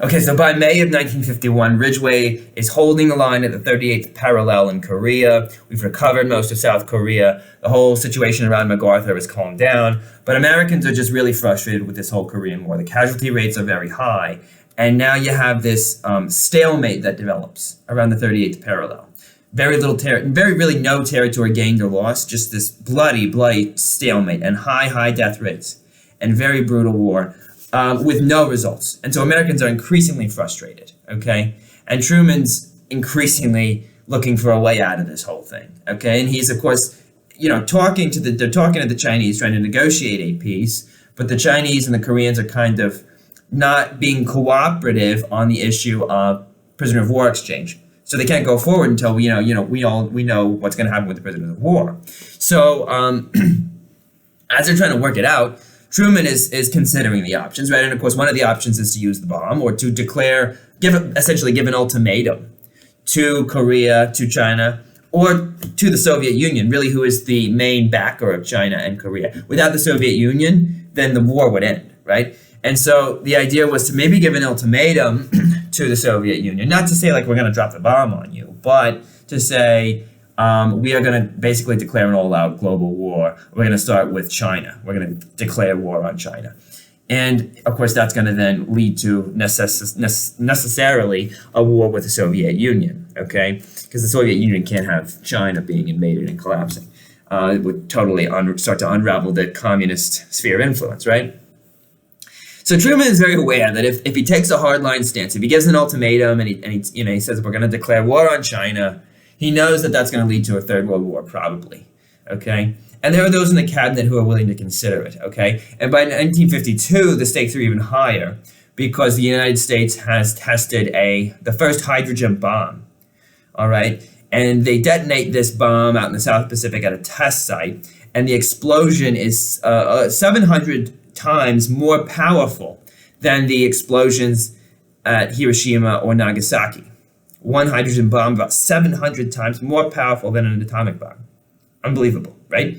Okay, so by May of 1951, Ridgway is holding the line at the 38th parallel in Korea. We've recovered most of South Korea. The whole situation around MacArthur has calmed down, but Americans are just really frustrated with this whole Korean War. The casualty rates are very high, and now you have this stalemate that develops around the 38th parallel. Very little really no territory gained or lost, just this bloody stalemate and high death rates and very brutal war. With no results. And so Americans are increasingly frustrated, okay? And Truman's increasingly looking for a way out of this whole thing, okay? And he's, of course, they're talking to the Chinese, trying to negotiate a peace, but the Chinese and the Koreans are kind of not being cooperative on the issue of prisoner of war exchange. So they can't go forward until, we know what's going to happen with the prisoners of war. So as they're trying to work it out, Truman is considering the options, right? And of course, one of the options is to use the bomb or to essentially give an ultimatum to Korea, to China, or to the Soviet Union, really, who is the main backer of China and Korea. Without the Soviet Union, then the war would end, right? And so the idea was to maybe give an ultimatum to the Soviet Union, not to say like we're going to drop the bomb on you, but to say, we are going to basically declare an all-out global war. We're going to start with China. We're going to declare war on China. And, of course, that's going to then lead to necessarily a war with the Soviet Union, okay? Because the Soviet Union can't have China being invaded and collapsing. It would totally start to unravel the communist sphere of influence, right? So Truman is very aware that if he takes a hardline stance, if he gives an ultimatum and he says we're going to declare war on China, he knows that that's going to lead to a third world war, probably, okay? And there are those in the cabinet who are willing to consider it, okay? And by 1952, the stakes are even higher because the United States has tested the first hydrogen bomb, all right? And they detonate this bomb out in the South Pacific at a test site, and the explosion is 700 times more powerful than the explosions at Hiroshima or Nagasaki. One hydrogen bomb about 700 times more powerful than an atomic bomb. Unbelievable, right?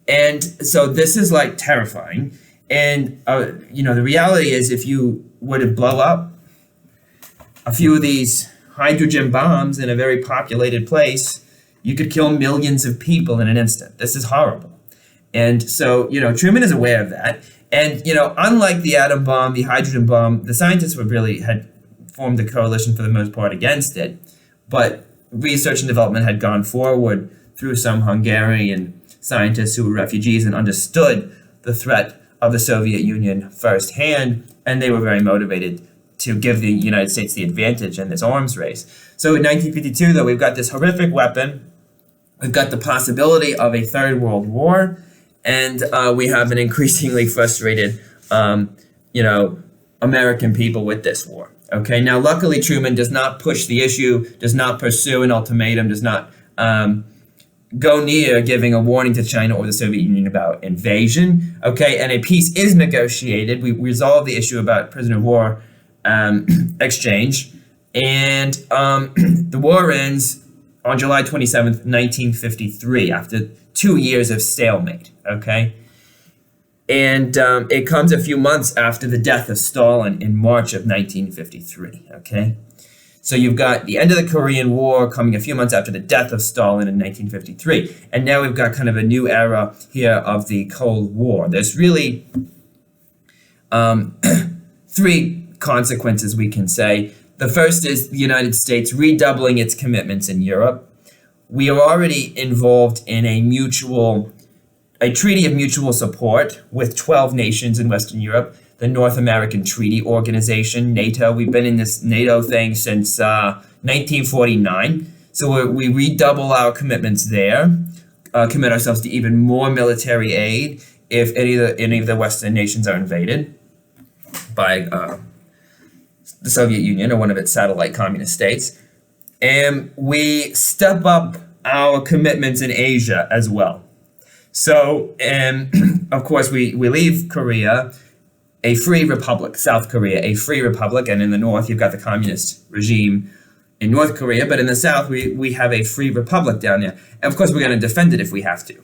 And so this is like terrifying. And, the reality is if you were to blow up a few of these hydrogen bombs in a very populated place, you could kill millions of people in an instant. This is horrible. And so, Truman is aware of that. And, unlike the atom bomb, the hydrogen bomb, the scientists had formed a coalition for the most part against it, but research and development had gone forward through some Hungarian scientists who were refugees and understood the threat of the Soviet Union firsthand, and they were very motivated to give the United States the advantage in this arms race. So in 1952, though, we've got this horrific weapon, we've got the possibility of a third world war, and we have an increasingly frustrated, American people with this war. Okay, now luckily Truman does not push the issue, does not pursue an ultimatum, does not go near giving a warning to China or the Soviet Union about invasion. Okay, and a peace is negotiated. We resolve the issue about prisoner of war exchange, and the war ends on July 27th, 1953, after 2 years of stalemate. Okay. And it comes a few months after the death of Stalin in March of 1953, okay? So you've got the end of the Korean War coming a few months after the death of Stalin in 1953. And now we've got kind of a new era here of the Cold War. There's really three consequences, we can say. The first is the United States redoubling its commitments in Europe. We are already involved in a treaty of mutual support with 12 nations in Western Europe, the North American Treaty Organization, NATO. We've been in this NATO thing since 1949. So we redouble our commitments there, commit ourselves to even more military aid if any of the Western nations are invaded by the Soviet Union or one of its satellite communist states. And we step up our commitments in Asia as well. So, of course, we leave Korea, a free republic, South Korea, a free republic, and in the north, you've got the communist regime in North Korea, but in the south, we have a free republic down there. And of course, we're going to defend it if we have to.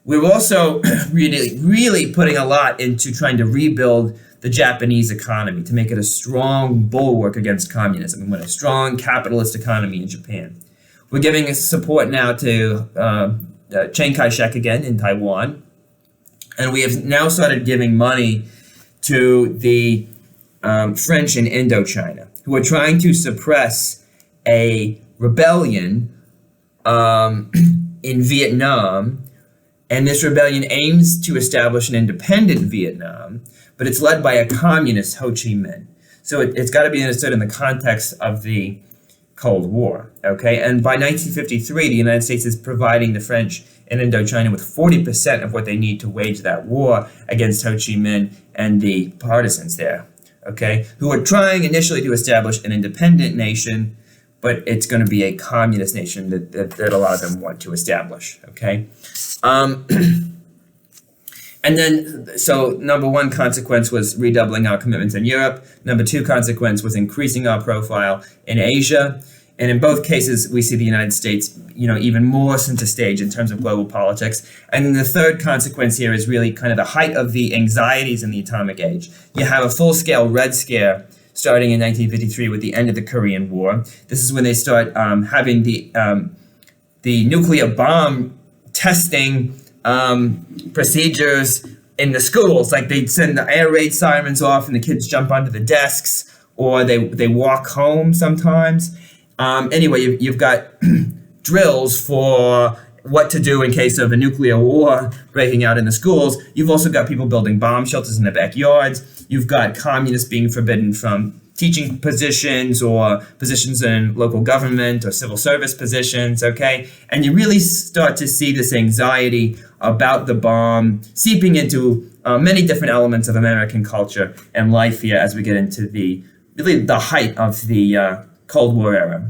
We're also really putting a lot into trying to rebuild the Japanese economy, to make it a strong bulwark against communism. We want a strong capitalist economy in Japan. We're giving support now to Chiang Kai-shek again in Taiwan. And we have now started giving money to the French in Indochina, who are trying to suppress a rebellion in Vietnam. And this rebellion aims to establish an independent Vietnam, but it's led by a communist Ho Chi Minh. So it's got to be understood in the context of the Cold War, okay? And by 1953, the United States is providing the French in Indochina with 40% of what they need to wage that war against Ho Chi Minh and the partisans there, okay? Who are trying initially to establish an independent nation, but it's going to be a communist nation that a lot of them want to establish, okay? And then, so number one consequence was redoubling our commitments in Europe. Number two consequence was increasing our profile in Asia. And in both cases, we see the United States, even more center stage in terms of global politics. And then the third consequence here is really kind of the height of the anxieties in the atomic age. You have a full-scale Red Scare starting in 1953 with the end of the Korean War. This is when they start having the nuclear bomb testing procedures in the schools. Like they'd send the air raid sirens off and the kids jump onto the desks, or they walk home sometimes. Anyway, you've got drills for what to do in case of a nuclear war breaking out in the schools. You've also got people building bomb shelters in their backyards. You've got communists being forbidden from teaching positions or positions in local government or civil service positions, okay? And you really start to see this anxiety about the bomb seeping into many different elements of American culture and life here as we get into the height of the Cold War era.